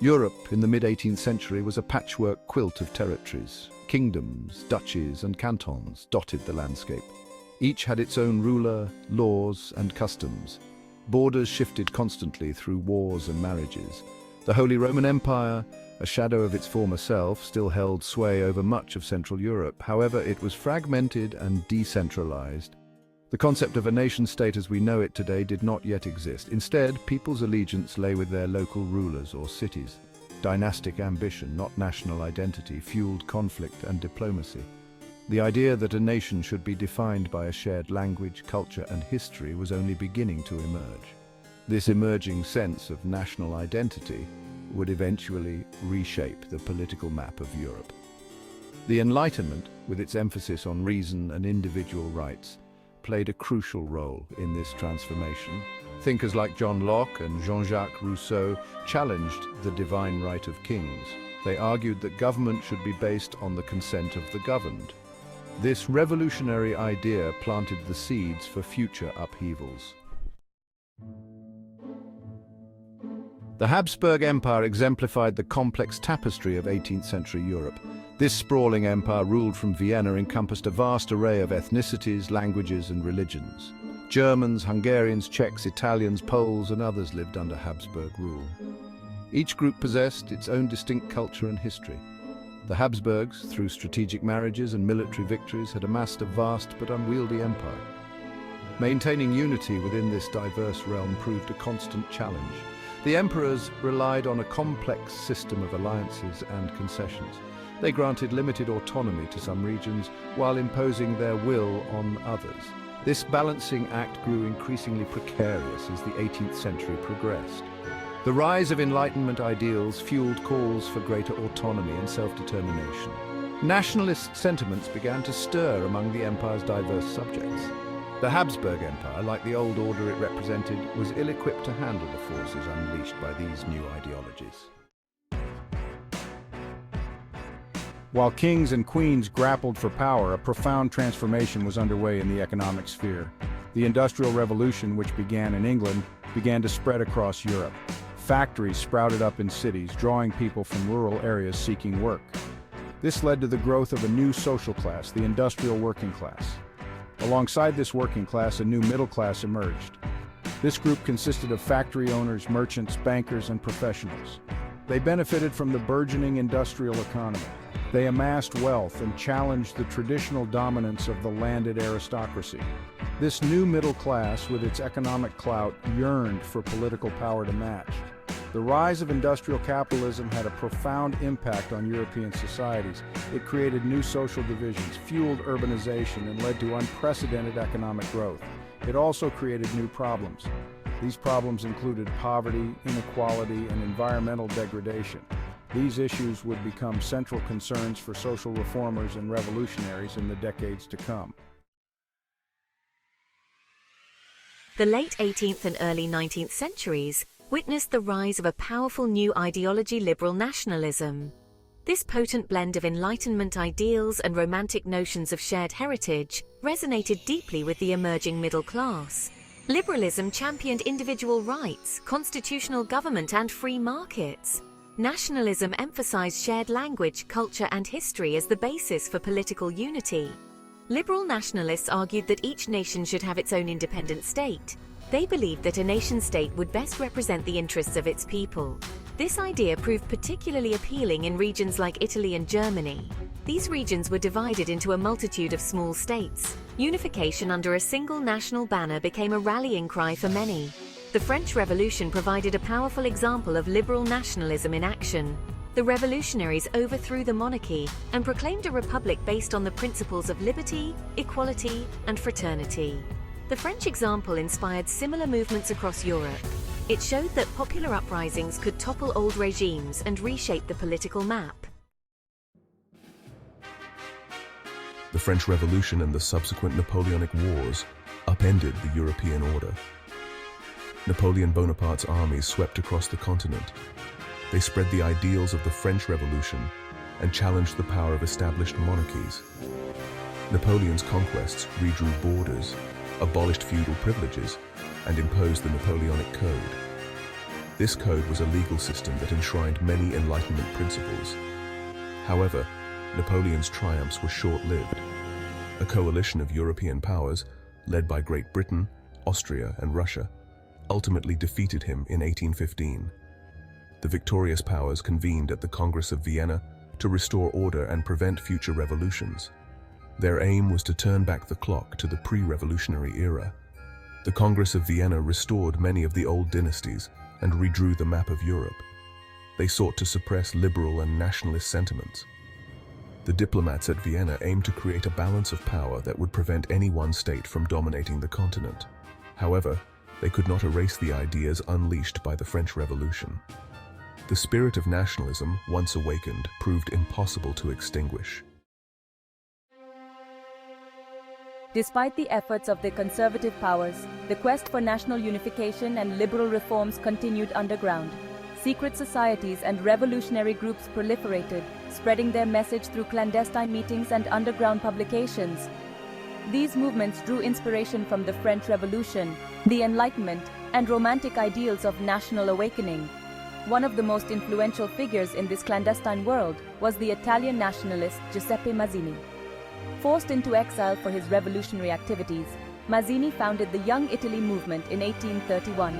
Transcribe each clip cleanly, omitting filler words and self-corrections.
Europe in the mid-18th century was a patchwork quilt of territories. Kingdoms, duchies, and cantons dotted the landscape. Each had its own ruler, laws, and customs. Borders shifted constantly through wars and marriages. The Holy Roman Empire, a shadow of its former self, still held sway over much of Central Europe. However, it was fragmented and decentralized. The concept of a nation-state as we know it today did not yet exist. Instead, people's allegiance lay with their local rulers or cities. Dynastic ambition, not national identity, fueled conflict and diplomacy. The idea that a nation should be defined by a shared language, culture, and history was only beginning to emerge. This emerging sense of national identity would eventually reshape the political map of Europe. The Enlightenment, with its emphasis on reason and individual rights, played a crucial role in this transformation. Thinkers like John Locke and Jean-Jacques Rousseau challenged the divine right of kings. They argued that government should be based on the consent of the governed. This revolutionary idea planted the seeds for future upheavals. The Habsburg Empire exemplified the complex tapestry of 18th century Europe. This sprawling empire, ruled from Vienna, encompassed a vast array of ethnicities, languages, and religions. Germans, Hungarians, Czechs, Italians, Poles, and others lived under Habsburg rule. Each group possessed its own distinct culture and history. The Habsburgs, through strategic marriages and military victories, had amassed a vast but unwieldy empire. Maintaining unity within this diverse realm proved a constant challenge. The emperors relied on a complex system of alliances and concessions. They granted limited autonomy to some regions while imposing their will on others. This balancing act grew increasingly precarious as the 18th century progressed. The rise of Enlightenment ideals fueled calls for greater autonomy and self-determination. Nationalist sentiments began to stir among the empire's diverse subjects. The Habsburg Empire, like the old order it represented, was ill-equipped to handle the forces unleashed by these new ideologies. While kings and queens grappled for power, a profound transformation was underway in the economic sphere. The Industrial Revolution, which began in England, began to spread across Europe. Factories sprouted up in cities, drawing people from rural areas seeking work. This led to the growth of a new social class, the industrial working class. Alongside this working class, a new middle class emerged. This group consisted of factory owners, merchants, bankers, and professionals. They benefited from the burgeoning industrial economy. They amassed wealth and challenged the traditional dominance of the landed aristocracy. This new middle class, with its economic clout, yearned for political power to match. The rise of industrial capitalism had a profound impact on European societies. It created new social divisions, fueled urbanization, and led to unprecedented economic growth. It also created new problems. These problems included poverty, inequality, and environmental degradation. These issues would become central concerns for social reformers and revolutionaries in the decades to come. The late 18th and early 19th centuries witnessed the rise of a powerful new ideology, liberal nationalism. This potent blend of Enlightenment ideals and romantic notions of shared heritage resonated deeply with the emerging middle class. Liberalism championed individual rights, constitutional government, and free markets. Nationalism emphasized shared language, culture, and history as the basis for political unity. Liberal nationalists argued that each nation should have its own independent state. They believed that a nation-state would best represent the interests of its people. This idea proved particularly appealing in regions like Italy and Germany. These regions were divided into a multitude of small states. Unification under a single national banner became a rallying cry for many. The French Revolution provided a powerful example of liberal nationalism in action. The revolutionaries overthrew the monarchy and proclaimed a republic based on the principles of liberty, equality, and fraternity. The French example inspired similar movements across Europe. It showed that popular uprisings could topple old regimes and reshape the political map. The French Revolution and the subsequent Napoleonic Wars upended the European order. Napoleon Bonaparte's armies swept across the continent. They spread the ideals of the French Revolution and challenged the power of established monarchies. Napoleon's conquests redrew borders, abolished feudal privileges, and imposed the Napoleonic Code. This code was a legal system that enshrined many Enlightenment principles. However, Napoleon's triumphs were short-lived. A coalition of European powers, led by Great Britain, Austria, and Russia, ultimately defeated him in 1815. The victorious powers convened at the Congress of Vienna to restore order and prevent future revolutions. Their aim was to turn back the clock to the pre-revolutionary era. The Congress of Vienna restored many of the old dynasties and redrew the map of Europe. They sought to suppress liberal and nationalist sentiments. The diplomats at Vienna aimed to create a balance of power that would prevent any one state from dominating the continent. However, they could not erase the ideas unleashed by the French Revolution. The spirit of nationalism, once awakened, proved impossible to extinguish. Despite the efforts of the conservative powers, the quest for national unification and liberal reforms continued underground. Secret societies and revolutionary groups proliferated, spreading their message through clandestine meetings and underground publications. These movements drew inspiration from the French Revolution, the Enlightenment, and romantic ideals of national awakening. One of the most influential figures in this clandestine world was the Italian nationalist Giuseppe Mazzini. Forced into exile for his revolutionary activities, Mazzini founded the Young Italy movement in 1831.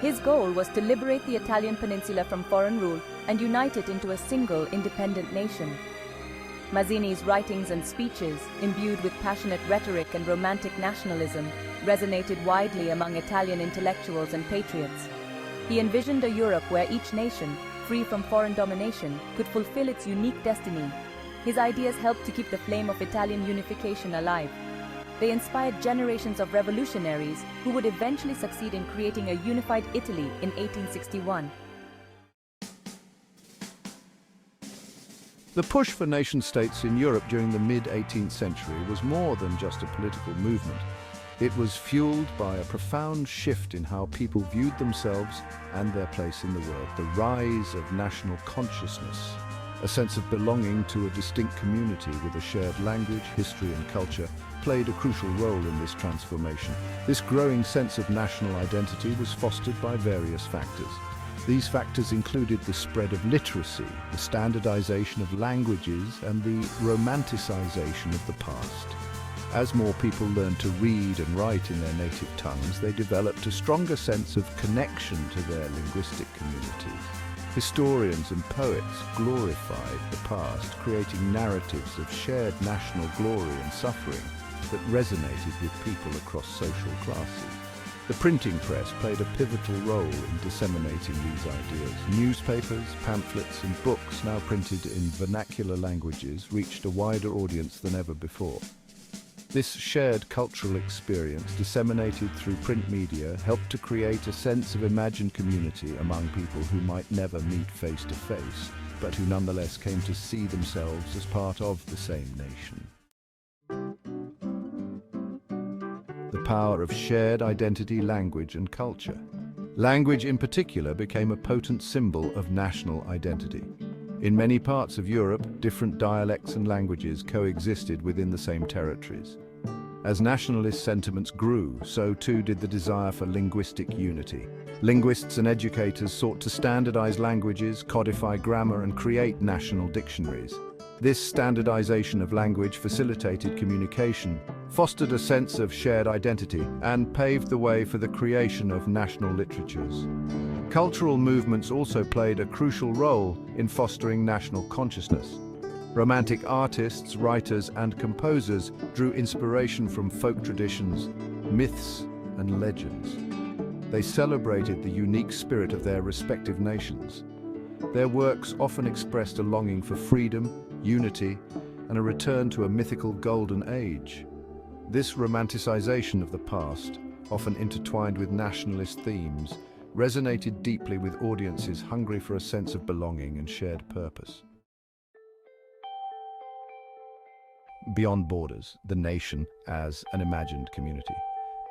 His goal was to liberate the Italian peninsula from foreign rule and unite it into a single independent nation. Mazzini's writings and speeches, imbued with passionate rhetoric and romantic nationalism, resonated widely among Italian intellectuals and patriots. He envisioned a Europe where each nation, free from foreign domination, could fulfill its unique destiny. His ideas helped to keep the flame of Italian unification alive. They inspired generations of revolutionaries who would eventually succeed in creating a unified Italy in 1861. The push for nation-states in Europe during the mid-18th century was more than just a political movement. It was fueled by a profound shift in how people viewed themselves and their place in the world. The rise of national consciousness, a sense of belonging to a distinct community with a shared language, history, and culture, played a crucial role in this transformation. This growing sense of national identity was fostered by various factors. These factors included the spread of literacy, the standardization of languages, and the romanticization of the past. As more people learned to read and write in their native tongues, they developed a stronger sense of connection to their linguistic communities. Historians and poets glorified the past, creating narratives of shared national glory and suffering that resonated with people across social classes. The printing press played a pivotal role in disseminating these ideas. Newspapers, pamphlets, and books, now printed in vernacular languages, reached a wider audience than ever before. This shared cultural experience, disseminated through print media, helped to create a sense of imagined community among people who might never meet face to face, but who nonetheless came to see themselves as part of the same nation. The power of shared identity, language, and culture. Language in particular became a potent symbol of national identity. In many parts of Europe, different dialects and languages coexisted within the same territories. As nationalist sentiments grew, so too did the desire for linguistic unity. Linguists and educators sought to standardize languages, codify grammar, and create national dictionaries. This standardization of language facilitated communication, fostered a sense of shared identity, and paved the way for the creation of national literatures. Cultural movements also played a crucial role in fostering national consciousness. Romantic artists, writers, and composers drew inspiration from folk traditions, myths, and legends. They celebrated the unique spirit of their respective nations. Their works often expressed a longing for freedom, unity, and a return to a mythical golden age. This romanticization of the past, often intertwined with nationalist themes, resonated deeply with audiences hungry for a sense of belonging and shared purpose. Beyond Borders, the nation as an imagined community.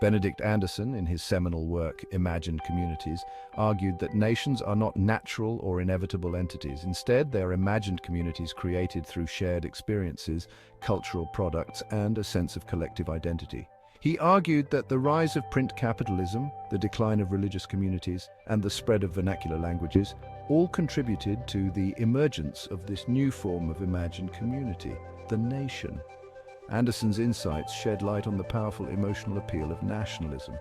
Benedict Anderson, in his seminal work, Imagined Communities, argued that nations are not natural or inevitable entities. Instead, they are imagined communities created through shared experiences, cultural products, and a sense of collective identity. He argued that the rise of print capitalism, the decline of religious communities, and the spread of vernacular languages all contributed to the emergence of this new form of imagined community, the nation. Anderson's insights shed light on the powerful emotional appeal of nationalism.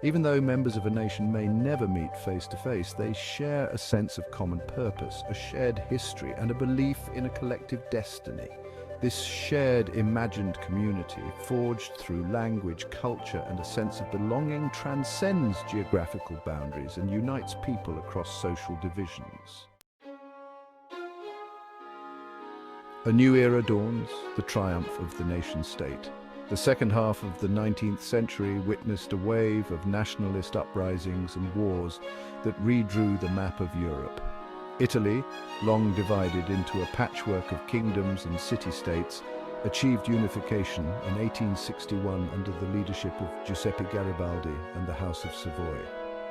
Even though members of a nation may never meet face to face, they share a sense of common purpose, a shared history, and a belief in a collective destiny. This shared imagined community, forged through language, culture, and a sense of belonging, transcends geographical boundaries and unites people across social divisions. A new era dawns, the triumph of the nation-state. The second half of the 19th century witnessed a wave of nationalist uprisings and wars that redrew the map of Europe. Italy, long divided into a patchwork of kingdoms and city-states, achieved unification in 1861 under the leadership of Giuseppe Garibaldi and the House of Savoy.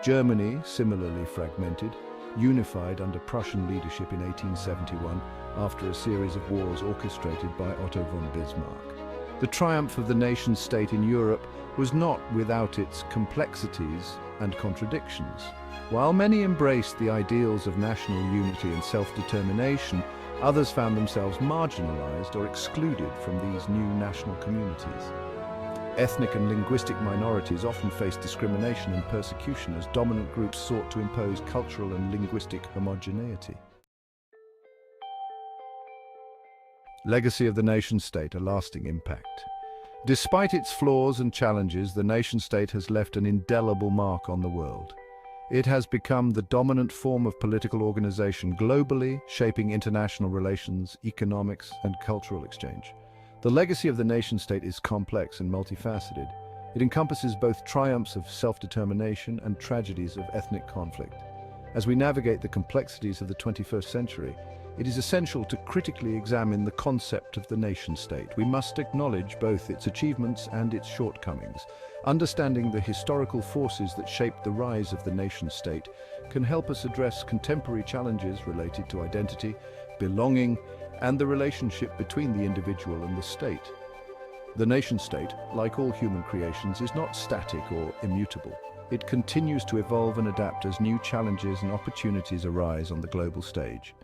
Germany, similarly fragmented, unified under Prussian leadership in 1871 after a series of wars orchestrated by Otto von Bismarck. The triumph of the nation-state in Europe was not without its complexities and contradictions. While many embraced the ideals of national unity and self-determination, others found themselves marginalized or excluded from these new national communities. Ethnic and linguistic minorities often faced discrimination and persecution as dominant groups sought to impose cultural and linguistic homogeneity. Legacy of the nation-state, a lasting impact. Despite its flaws and challenges, the nation-state has left an indelible mark on the world. It has become the dominant form of political organization globally, shaping international relations, economics, and cultural exchange. The legacy of the nation-state is complex and multifaceted. It encompasses both triumphs of self-determination and tragedies of ethnic conflict. As we navigate the complexities of the 21st century, it is essential to critically examine the concept of the nation-state. We must acknowledge both its achievements and its shortcomings. Understanding the historical forces that shaped the rise of the nation-state can help us address contemporary challenges related to identity, belonging, and the relationship between the individual and the state. The nation-state, like all human creations, is not static or immutable. It continues to evolve and adapt as new challenges and opportunities arise on the global stage.